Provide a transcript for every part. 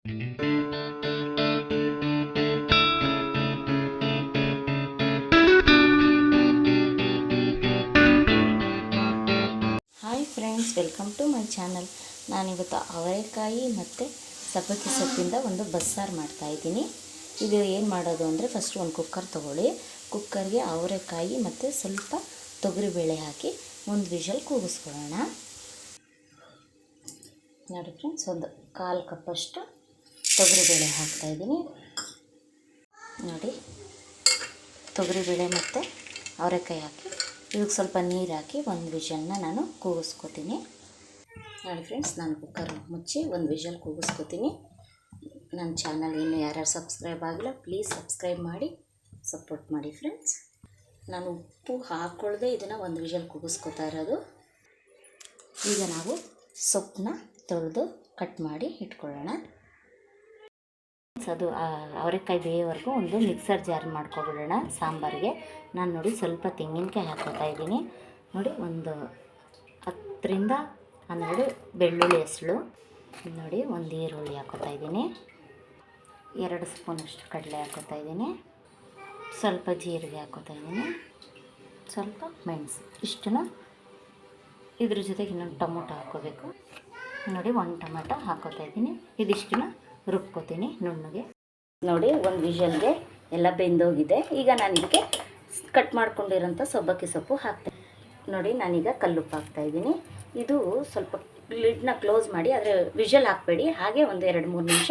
Hi friends, welcome to my channel. ನಾನಿವತ್ತು ಅವರೆಕಾಯಿ ಮತ್ತು ಸಬ್ಬಕ್ಕಿ ಸೊಪ್ಪಿಂದ ಒಂದು ಬಸ್ಸಾರು ಮಾಡ್ತಾಯಿದ್ದೀನಿ. ಇದು ಏನು ಮಾಡೋದು ಅಂದರೆ, ಫಸ್ಟು ಒಂದು ಕುಕ್ಕರ್ ತೊಗೊಳ್ಳಿ. ಕುಕ್ಕರ್ಗೆ ಅವರೆಕಾಯಿ ಮತ್ತು ಸ್ವಲ್ಪ ತೊಗರಿಬೇಳೆ ಹಾಕಿ ಒಂದು ವಿಷಲ್ ಕೂಗಿಸ್ಕೊಳ್ಳೋಣ. ನೋಡಿ ಫ್ರೆಂಡ್ಸ್, ಒಂದು 1/4 ಕಪ್ಪಷ್ಟು ತೊಗರಿಬೇಳೆ ಹಾಕ್ತಾಯಿದ್ದೀನಿ. ನೋಡಿ, ತೊಗರಿಬೇಳೆ ಮತ್ತು ಅವರೆಕಾಯಿ ಹಾಕಿ ಇದಕ್ಕೆ ಸ್ವಲ್ಪ ನೀರು ಹಾಕಿ ಒಂದು ವಿಷಲ್ನ ನಾನು ಕೂಗಿಸ್ಕೊತೀನಿ. ನೋಡಿ ಫ್ರೆಂಡ್ಸ್, ನಾನು ಕುಕ್ಕರ್ ಮುಚ್ಚಿ ಒಂದು ವಿಷಲ್ ಕೂಗಿಸ್ಕೊತೀನಿ. ನನ್ನ ಚಾನಲ್ ಇನ್ನೂ ಯಾರ್ಯಾರು ಸಬ್ಸ್ಕ್ರೈಬ್ ಆಗಿಲ್ಲ, ಪ್ಲೀಸ್ ಸಬ್ಸ್ಕ್ರೈಬ್ ಮಾಡಿ ಸಪೋರ್ಟ್ ಮಾಡಿ ಫ್ರೆಂಡ್ಸ್. ನಾನು ಉಪ್ಪು ಹಾಕ್ಕೊಳ್ಳದೆ ಇದನ್ನು ಒಂದು ವಿಷಲ್ ಕೂಗಿಸ್ಕೊತಾ ಇರೋದು. ಈಗ ನಾವು ಸೊಪ್ಪನ್ನ ತೊಳೆದು ಕಟ್ ಮಾಡಿ ಇಟ್ಕೊಳ್ಳೋಣ. ಅದು ಅವರೆಕಾಯಿ ಬೇಯೋವರೆಗೂ ಒಂದು ಮಿಕ್ಸರ್ ಜಾರ್ ಮಾಡ್ಕೊಬಿಡೋಣ ಸಾಂಬಾರಿಗೆ. ನಾನು ನೋಡಿ ಸ್ವಲ್ಪ ತೆಂಗಿನಕಾಯಿ ಹಾಕ್ಕೋತಾ ಇದ್ದೀನಿ. ನೋಡಿ, ಒಂದು 10ರಿಂದ 12 ಬೆಳ್ಳುಳ್ಳಿ ಹೆಸಳು, ನೋಡಿ ಒಂದು ಈರುಳ್ಳಿ ಹಾಕ್ಕೋತಾ ಇದ್ದೀನಿ. 2 ಸ್ಪೂನಷ್ಟು ಕಡಲೆ ಹಾಕ್ಕೋತಾ ಇದ್ದೀನಿ. ಸ್ವಲ್ಪ ಜೀರಿಗೆ ಹಾಕ್ಕೋತಾ ಇದ್ದೀನಿ. ಸ್ವಲ್ಪ ಮೆಣಸು, ಇಷ್ಟನ್ನು ಇದ್ರ ಜೊತೆಗೆ ಇನ್ನೊಂದು ಟೊಮೊಟೊ ಹಾಕ್ಕೋಬೇಕು. ನೋಡಿ, 1 ಟೊಮೆಟೊ ಹಾಕ್ಕೋತಾ ಇದ್ದೀನಿ. ಇದಿಷ್ಟನ್ನು ರುಬ್ಕೋತೀನಿ ನುಣ್ಣಗೆ. ನೋಡಿ, ಒಂದು ವಿಷಲ್ಗೆ ಎಲ್ಲ ಬೆಂದೋಗಿದೆ. ಈಗ ನಾನು ಇದಕ್ಕೆ ಕಟ್ ಮಾಡ್ಕೊಂಡಿರೋಂಥ ಸಬ್ಬಕ್ಕಿ ಸೊಪ್ಪು ಹಾಕ್ತೀನಿ. ನೋಡಿ, ನಾನೀಗ ಕಲ್ಲುಪ್ಪು ಹಾಕ್ತಾಯಿದ್ದೀನಿ. ಇದು ಸ್ವಲ್ಪ ಲಿಡ್ನ ಕ್ಲೋಸ್ ಮಾಡಿ, ಆದರೆ ವಿಷಲ್ ಹಾಕಬೇಡಿ, ಹಾಗೆ ಒಂದು 2-3 ನಿಮಿಷ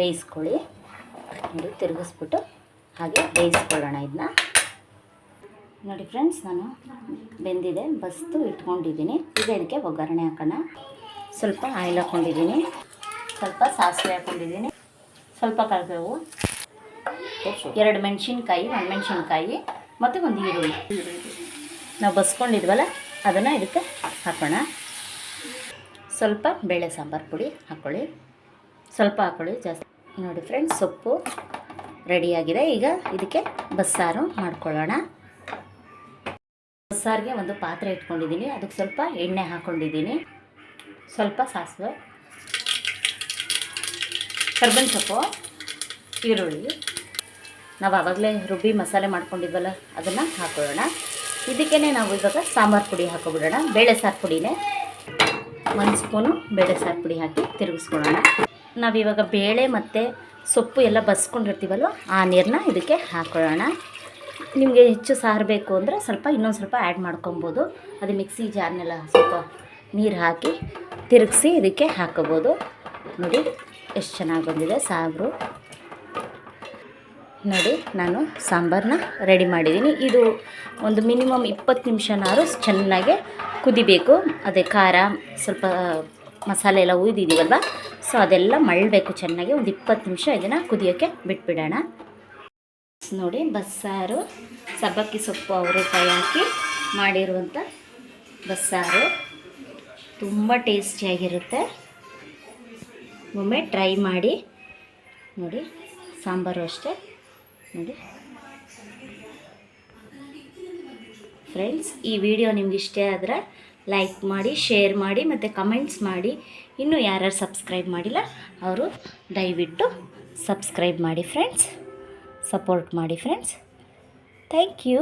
ಬೇಯಿಸ್ಕೊಳ್ಳಿ. ನೋಡಿ, ತಿರುಗಿಸ್ಬಿಟ್ಟು ಹಾಗೆ ಬೇಯಿಸ್ಕೊಳ್ಳೋಣ ಇದನ್ನ. ನೋಡಿ ಫ್ರೆಂಡ್ಸ್, ನಾನು ಬೆಂದಿದೆ, ಬಸ್ತು ಇಟ್ಕೊಂಡಿದ್ದೀನಿ. ಈಗ ಇದಕ್ಕೆ ಒಗ್ಗರಣೆ ಹಾಕೋಣ. ಸ್ವಲ್ಪ ಆಯಿಲ್ ಹಾಕ್ಕೊಂಡಿದ್ದೀನಿ, ಸ್ವಲ್ಪ ಸಾಸಿವೆ ಹಾಕ್ಕೊಂಡಿದ್ದೀನಿ, ಸ್ವಲ್ಪ ಕರಿಬೇವು, 2 ಮೆಣಸಿನ್ಕಾಯಿ, 1 ಮೆಣಸಿನ್ಕಾಯಿ ಮತ್ತು ಒಂದು ಈರುಳ್ಳಿ ನಾವು ಬಸ್ಕೊಂಡಿದ್ವಲ್ಲ ಅದನ್ನು ಇದಕ್ಕೆ ಹಾಕೋಣ. ಸ್ವಲ್ಪ ಬೇಳೆ ಸಾಂಬಾರು ಪುಡಿ ಹಾಕ್ಕೊಳ್ಳಿ, ಸ್ವಲ್ಪ ಹಾಕ್ಕೊಳ್ಳಿ, ಜಾಸ್ತಿ. ನೋಡಿ ಫ್ರೆಂಡ್ಸ್, ಸೊಪ್ಪು ರೆಡಿಯಾಗಿದೆ. ಈಗ ಇದಕ್ಕೆ ಬಸ್ಸಾರು ಮಾಡ್ಕೊಳ್ಳೋಣ. ಬಸ್ಸಾರಿಗೆ ಒಂದು ಪಾತ್ರೆ ಇಟ್ಕೊಂಡಿದ್ದೀನಿ, ಅದಕ್ಕೆ ಸ್ವಲ್ಪ ಎಣ್ಣೆ ಹಾಕ್ಕೊಂಡಿದ್ದೀನಿ, ಸ್ವಲ್ಪ ಸಾಸಿವೆ, ಕರ್ಬೇವಿನ ಸೊಪ್ಪು, ಈರುಳ್ಳಿ, ನಾವು ಆವಾಗಲೇ ರುಬ್ಬಿ ಮಸಾಲೆ ಮಾಡ್ಕೊಂಡಿದ್ವಲ್ಲ ಅದನ್ನು ಹಾಕೊಳ್ಳೋಣ. ಇದಕ್ಕೇ ನಾವು ಇವಾಗ ಸಾಂಬಾರು ಪುಡಿ ಹಾಕೋಬಿಡೋಣ. ಬೇಳೆ ಸಾರು ಪುಡಿನೇ 1 ಸ್ಪೂನು ಬೇಳೆ ಸಾರು ಪುಡಿ ಹಾಕಿ ತಿರುಗಿಸ್ಕೊಳ್ಳೋಣ. ನಾವಿವಾಗ ಬೇಳೆ ಮತ್ತು ಸೊಪ್ಪು ಎಲ್ಲ ಬಸ್ಕೊಂಡಿರ್ತೀವಲ್ವ, ಆ ನೀರನ್ನ ಇದಕ್ಕೆ ಹಾಕೊಳ್ಳೋಣ. ನಿಮಗೆ ಹೆಚ್ಚು ಸಾರು ಬೇಕು ಅಂದರೆ ಸ್ವಲ್ಪ ಇನ್ನೊಂದು ಸ್ವಲ್ಪ ಆ್ಯಡ್ ಮಾಡ್ಕೊಬೋದು. ಅದು ಮಿಕ್ಸಿ ಜಾರ್ನೆಲ್ಲ ಸ್ವಲ್ಪ ನೀರು ಹಾಕಿ ತಿರುಗಿಸಿ ಇದಕ್ಕೆ ಹಾಕೋಬೋದು. ನೋಡಿ ಎಷ್ಟು ಚೆನ್ನಾಗಿ ಬಂದಿದೆ ಸಾರು. ನೋಡಿ, ನಾನು ಸಾಂಬಾರನ್ನ ರೆಡಿ ಮಾಡಿದ್ದೀನಿ. ಇದು ಒಂದು ಮಿನಿಮಮ್ 20 ನಿಮಿಷನಾದ್ರು ಚೆನ್ನಾಗಿ ಕುದಿಬೇಕು. ಅದೇ ಖಾರ ಸ್ವಲ್ಪ ಮಸಾಲೆ ಎಲ್ಲ ಉಯ್ದಿದ್ದೀವಲ್ವ, ಸೊ ಅದೆಲ್ಲ ಮಳ್ಳಬೇಕು ಚೆನ್ನಾಗಿ. ಒಂದು 20 ನಿಮಿಷ ಇದನ್ನು ಕುದಿಯೋಕ್ಕೆ ಬಿಟ್ಬಿಡೋಣ. ನೋಡಿ, ಬಸ್ಸಾರು ಸಬ್ಬಕ್ಕಿ ಸೊಪ್ಪು ಅವರೆಕಾಯಿ ಹಾಕಿ ಮಾಡಿರುವಂಥ ಬಸ್ಸಾರು ತುಂಬ ಟೇಸ್ಟಿಯಾಗಿರುತ್ತೆ. ಒಮ್ಮೆ ಟ್ರೈ ಮಾಡಿ ನೋಡಿ. ಸಾಂಬಾರು ಅಷ್ಟೇ. ನೋಡಿ ಫ್ರೆಂಡ್ಸ್, ಈ ವಿಡಿಯೋ ನಿಮ್ಗೆ ಇಷ್ಟ ಆದರೆ ಲೈಕ್ ಮಾಡಿ, ಶೇರ್ ಮಾಡಿ ಮತ್ತು ಕಮೆಂಟ್ಸ್ ಮಾಡಿ. ಇನ್ನೂ ಯಾರ್ಯಾರು ಸಬ್ಸ್ಕ್ರೈಬ್ ಮಾಡಿಲ್ಲ ಅವರು ದಯವಿಟ್ಟು ಸಬ್ಸ್ಕ್ರೈಬ್ ಮಾಡಿ ಫ್ರೆಂಡ್ಸ್, ಸಪೋರ್ಟ್ ಮಾಡಿ ಫ್ರೆಂಡ್ಸ್. Thank you.